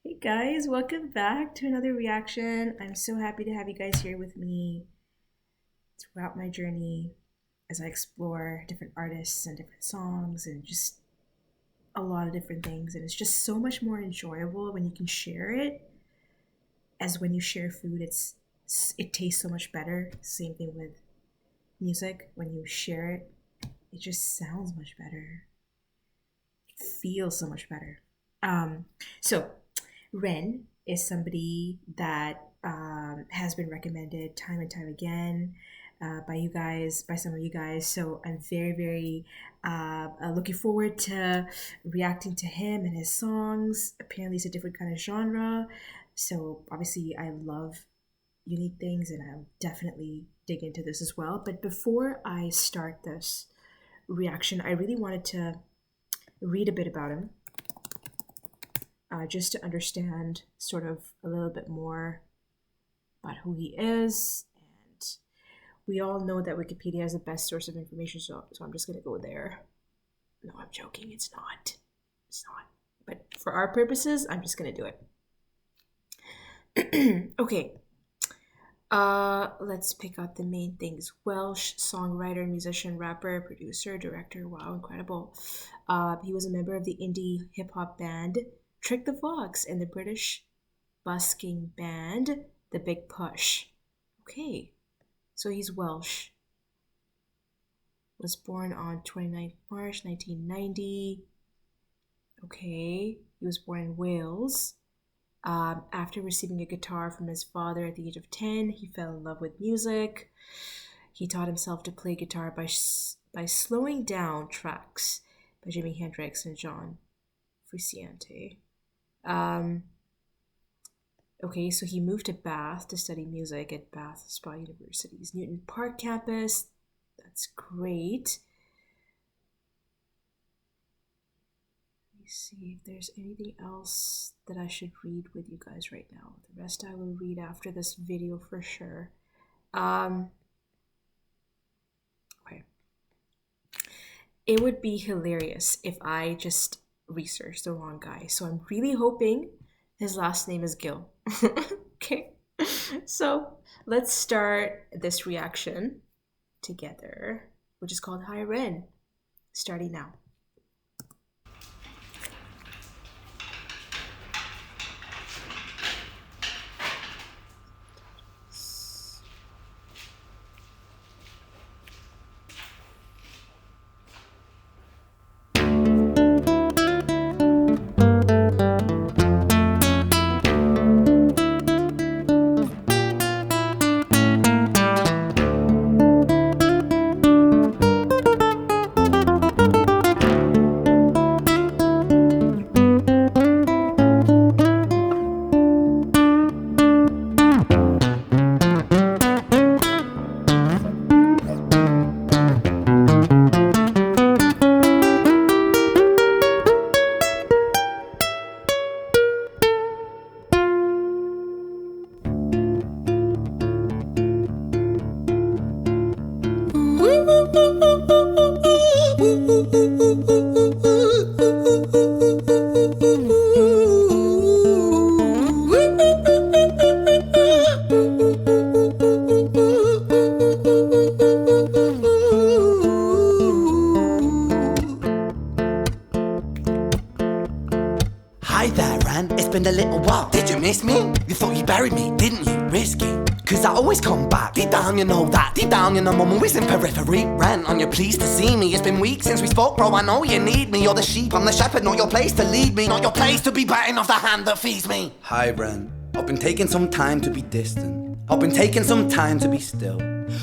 Hey guys, welcome back to another reaction. I'm so happy to have you guys here with me throughout my journey as I explore different artists and different songs and just a lot of different things. And it's just so much more enjoyable when you can share it as when you share food. It tastes so much better. Same thing with music. When you share it, it just sounds much better. It feels so much better. So Ren is somebody that has been recommended time and time again by you guys, by some of you guys. So I'm very, very looking forward to reacting to him and his songs. Apparently, it's a different kind of genre. So obviously, I love unique things, and I'll definitely dig into this as well. But before I start this reaction, I really wanted to read a bit about him. Just to understand sort of a little bit more about who he is. And we all know that Wikipedia is the best source of information, so I'm just going to go there. No, I'm joking. It's not. It's not. But for our purposes, I'm just going to do it. Okay. Let's pick out the main things. Welsh songwriter, musician, rapper, producer, director. Wow, incredible. He was a member of the indie hip-hop band Trick the Fox and the British busking band The Big Push. Okay, so he's Welsh. Was born on 29th March 1990. Okay, he was born in Wales. After receiving a guitar from his father at the age of 10, he fell in love with music. He taught himself to play guitar by slowing down tracks by Jimi Hendrix and John Frusciante. Okay, so he moved to Bath to study music at Bath Spa University's Newton Park campus. That's great. Let me see if there's anything else that I should read with you guys right now. The rest I will read after this video for sure. Okay. It would be hilarious if I just researched the wrong guy. So I'm really hoping his last name is Gill. Okay. So let's start this reaction together, which is called HI REN. Starting now. Hi there, Ren. It's been a little while. Did you miss me? You thought you buried me, didn't you? Risky. Cause I always come back. Deep down you know that. Deep down you know I'm always in periphery. Ren, are you pleased to see me? It's been weeks since we spoke, bro. I know you need me. You're the sheep, I'm the shepherd. Not your place to lead me. Not your place to be biting off the hand that feeds me. Hi, Ren. I've been taking some time to be distant. I've been taking some time to be still.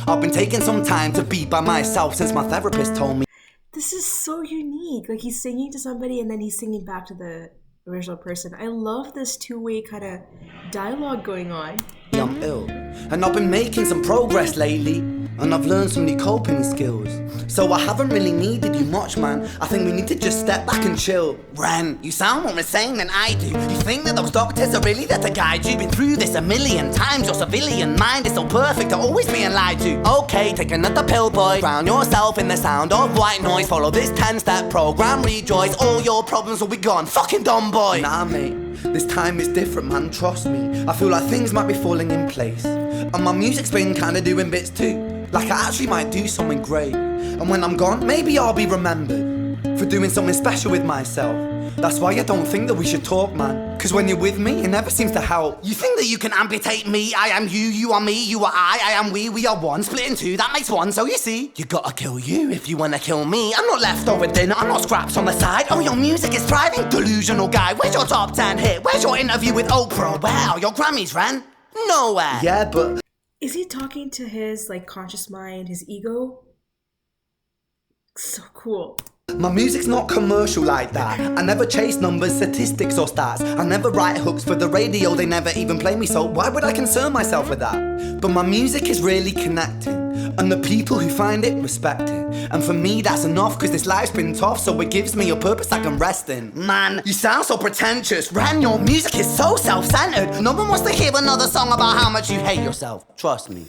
I've been taking some time to be by myself since my therapist told me. This is so unique. Like, he's singing to somebody and then he's singing back to the original person. I love this two-way kind of dialogue going on. I'm ill, and I've been making some progress lately, and I've learned some new coping skills. So I haven't really needed you much, man. I think we need to just step back and chill. Ren, you sound more insane than I do. You think that those doctors are really there to guide you? Been through this a million times. Your civilian mind is so perfect to always being lied to. Okay, take another pill, boy. Drown yourself in the sound of white noise. Follow this 10-step program, rejoice. All your problems will be gone. Fucking dumb boy. Nah, mate, This time is different, man, trust me. I feel like things might be falling in place. And my music's been kinda doing bits too. Like I actually might do something great. And when I'm gone, maybe I'll be remembered for doing something special with myself. That's why I don't think that we should talk, man. Cause when you're with me, it never seems to help. You think that you can amputate me? I am you, you are me, you are I am we are one. Split in two, that makes one, so you see. You gotta kill you if you wanna kill me. I'm not leftover dinner, I'm not scraps on the side. Oh, your music is thriving, delusional guy. Where's your top 10 hit? Where's your interview with Oprah? Wow, your Grammys, Ren? Nowhere. Yeah, but... Is he talking to his like conscious mind, his ego? So cool. My music's not commercial like that. I never chase numbers, statistics or stats. I never write hooks for the radio, they never even play me, so why would I concern myself with that? But my music is really connecting, and the people who find it respect it. And for me that's enough, cause this life's been tough, so it gives me a purpose I can rest in. Man, you sound so pretentious. Ren, your music is so self-centered. No one wants to hear another song about how much you hate yourself. Trust me.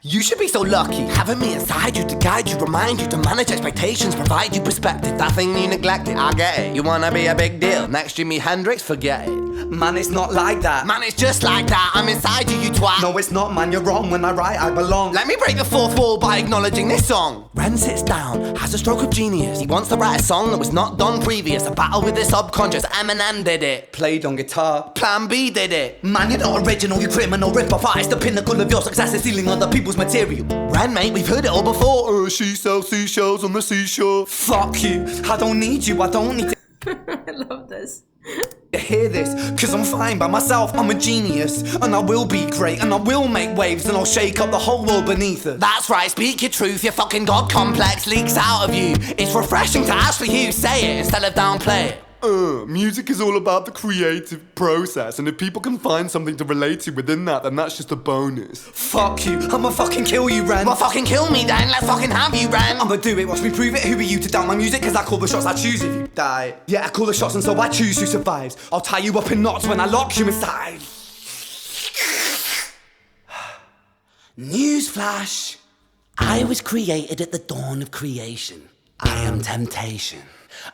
You should be so lucky, having me inside you to guide you, remind you to manage expectations, provide you perspective. That thing you neglected, I get it. You wanna be a big deal, next Jimi Hendrix, forget it. Man, it's not like that. Man, it's just like that. I'm inside you, you twat. No, it's not, man, you're wrong. When I write, I belong. Let me break the fourth wall by acknowledging this song. Ren sits down, has a stroke of genius. He wants to write a song that was not done previous. A battle with the subconscious, Eminem did it. Played on guitar. Plan B did it. Man, you're not original, you criminal rip-off artist. The pinnacle of your success is stealing other people's material. Ren, mate, we've heard it all before. She sells seashells on the seashore. Fuck you, I don't need you, I don't need to I love this. hear this, cause I'm fine by myself. I'm a genius, and I will be great, and I will make waves, and I'll shake up the whole world beneath us. That's right, speak your truth, your fucking god complex leaks out of you. It's refreshing to actually hear you say it instead of downplay it. Music is all about the creative process, and if people can find something to relate to within that, then that's just a bonus. Fuck you, I'ma fucking kill you, Ren. Well, fucking kill me then, let's fucking have you, Ren. I'ma do it, watch me prove it. Who are you to doubt my music? Cause I call the shots, I choose if you die. Yeah, I call the shots and so I choose who survives. I'll tie you up in knots when I lock you inside. Newsflash, I was created at the dawn of creation. I am temptation.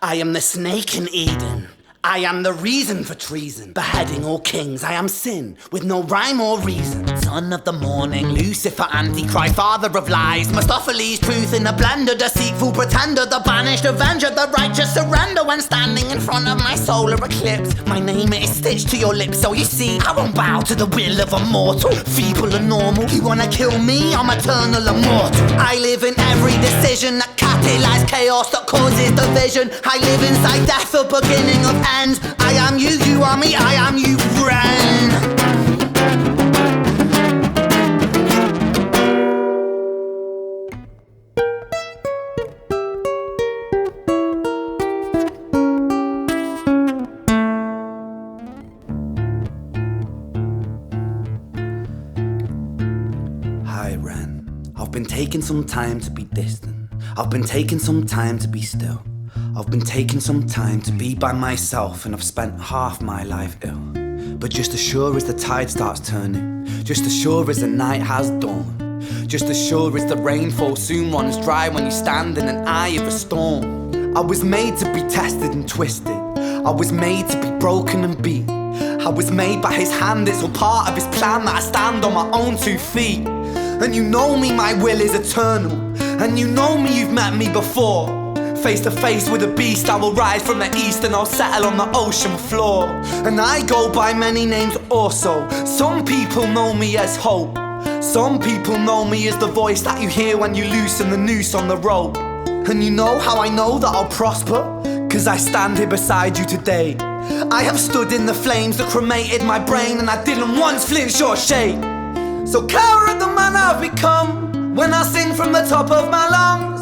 I am the snake in Eden. I am the reason for treason, beheading all kings. I am sin, with no rhyme or reason. Son of the morning, Lucifer, Antichrist, father of lies. Mustopheles, truth in a blender, deceitful pretender, the banished avenger, the righteous surrender. When standing in front of my solar eclipse, my name is stitched to your lips. So you see, I won't bow to the will of a mortal, feeble and normal. You wanna kill me? I'm eternal immortal. I live in every decision that catalyzes chaos, that causes division. I live inside death, the beginning of end. I am you, you are me, I am you, Ren. Hi, Ren. I've been taking some time to be distant. I've been taking some time to be still. I've been taking some time to be by myself, and I've spent half my life ill. But just as sure as the tide starts turning, just as sure as the night has dawned, just as sure as the rainfall soon runs dry when you stand in an eye of a storm. I was made to be tested and twisted. I was made to be broken and beat. I was made by his hand, it's all part of his plan that I stand on my own 2 feet. And you know me, my will is eternal. And you know me, you've met me before. Face to face with a beast, I will rise from the east and I'll settle on the ocean floor. And I go by many names also. Some people know me as hope. Some people know me as the voice that you hear when you loosen the noose on the rope. And you know how I know that I'll prosper? Cause I stand here beside you today. I have stood in the flames that cremated my brain, and I didn't once flinch or shake. So cower at the man I've become when I sing from the top of my lungs.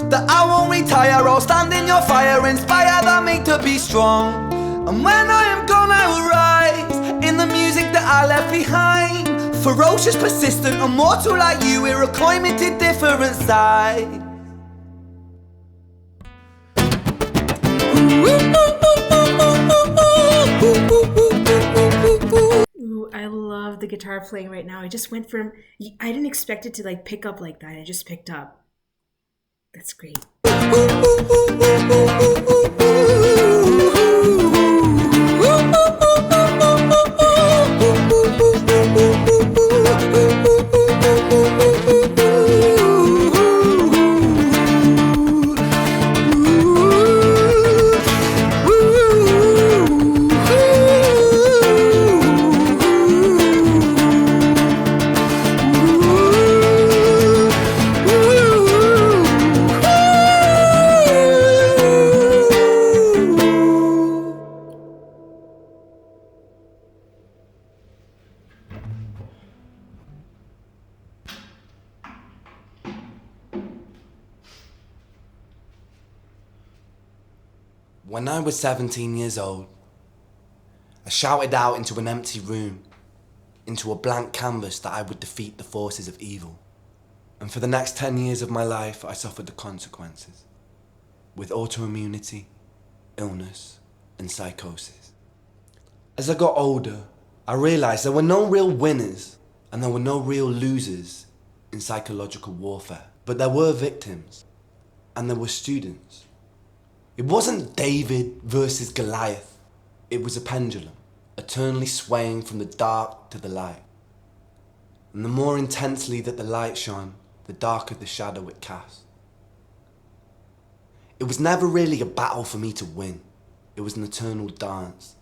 That I won't retire, I'll stand in your fire, inspire that me to be strong. And when I am gone I will rise in the music that I left behind. Ferocious, persistent, immortal like you, we're a climate different side. Ooh, I love the guitar playing right now. I just went from, I didn't expect it to like pick up like that. It just picked up. That's great. When I was 17 years old, I shouted out into an empty room, into a blank canvas, that I would defeat the forces of evil. And for the next 10 years of my life, I suffered the consequences, with autoimmunity, illness, and psychosis. As I got older, I realized there were no real winners and there were no real losers in psychological warfare, but there were victims and there were students. It wasn't David versus Goliath. It was a pendulum, eternally swaying from the dark to the light. And the more intensely that the light shone, the darker the shadow it cast. It was never really a battle for me to win. It was an eternal dance.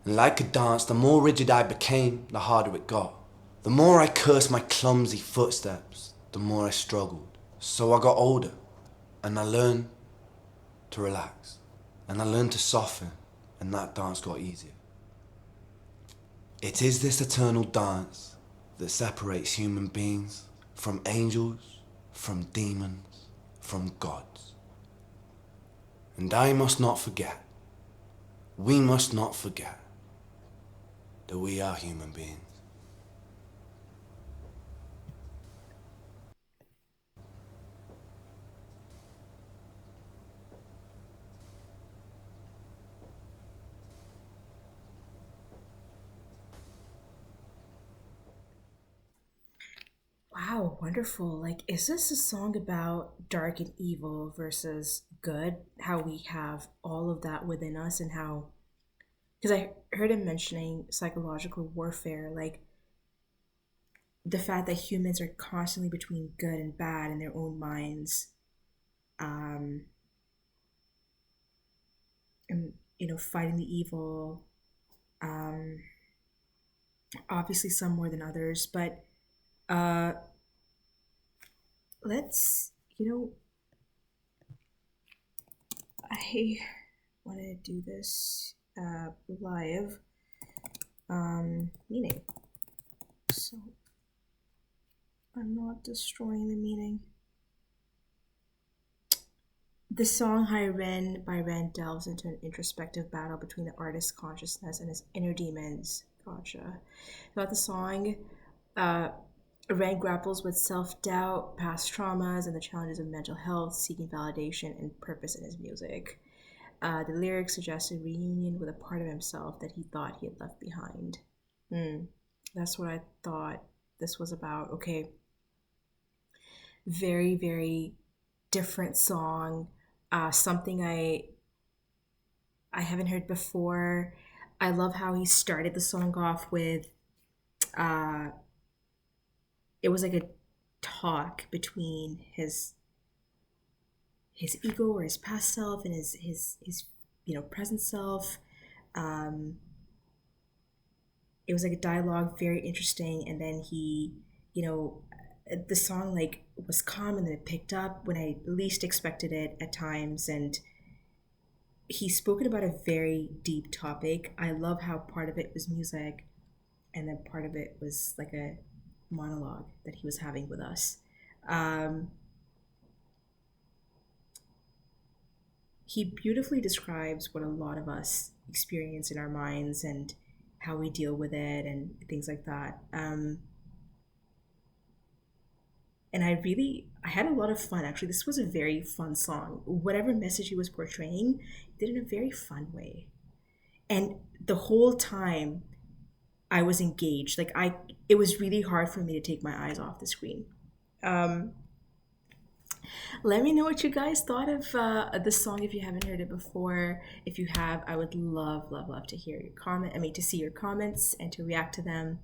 And like a dance, the more rigid I became, the harder it got. The more I cursed my clumsy footsteps, the more I struggled. So I got older, and I learned to relax, and I learned to soften, and that dance got easier. It is this eternal dance that separates human beings from angels, from demons, from gods. And I must not forget, we must not forget, that we are human beings. Wow, wonderful. Like, is this a song about dark and evil versus good? How we have all of that within us, and how, because I heard him mentioning psychological warfare, like the fact that humans are constantly between good and bad in their own minds, um, and fighting the evil. Um, Obviously, some more than others, but uh, let's I want to do this live meaning, so I'm not destroying the meaning. The song Hi Ren by Ren delves into an introspective battle between the artist's consciousness and his inner demons. Gotcha. Throughout the song, Ren grapples with self doubt, past traumas, and the challenges of mental health, seeking validation and purpose in his music. The lyrics suggest a reunion with a part of himself that he thought he had left behind. That's what I thought this was about. Okay. Very, very different song. Something I haven't heard before. I love how he started the song off with uh, it was like a talk between his ego or his past self and his present self. Um, it was like a dialogue, very interesting, and then he, the song like was calm and then it picked up when I least expected it at times, and he's spoken about a very deep topic. I love how part of it was music and then part of it was like a monologue that he was having with us. He beautifully describes what a lot of us experience in our minds and how we deal with it and things like that. And I had a lot of fun. Actually, this was a very fun song. Whatever message he was portraying, he did it in a very fun way. And the whole time I was engaged. It was really hard for me to take my eyes off the screen. Let me know what you guys thought of this song if you haven't heard it before. If you have, I would love, love, love to hear your comment. I mean, to see your comments and to react to them.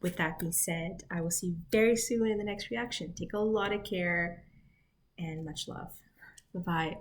With that being said, I will see you very soon in the next reaction. Take a lot of care and much love. Bye-bye.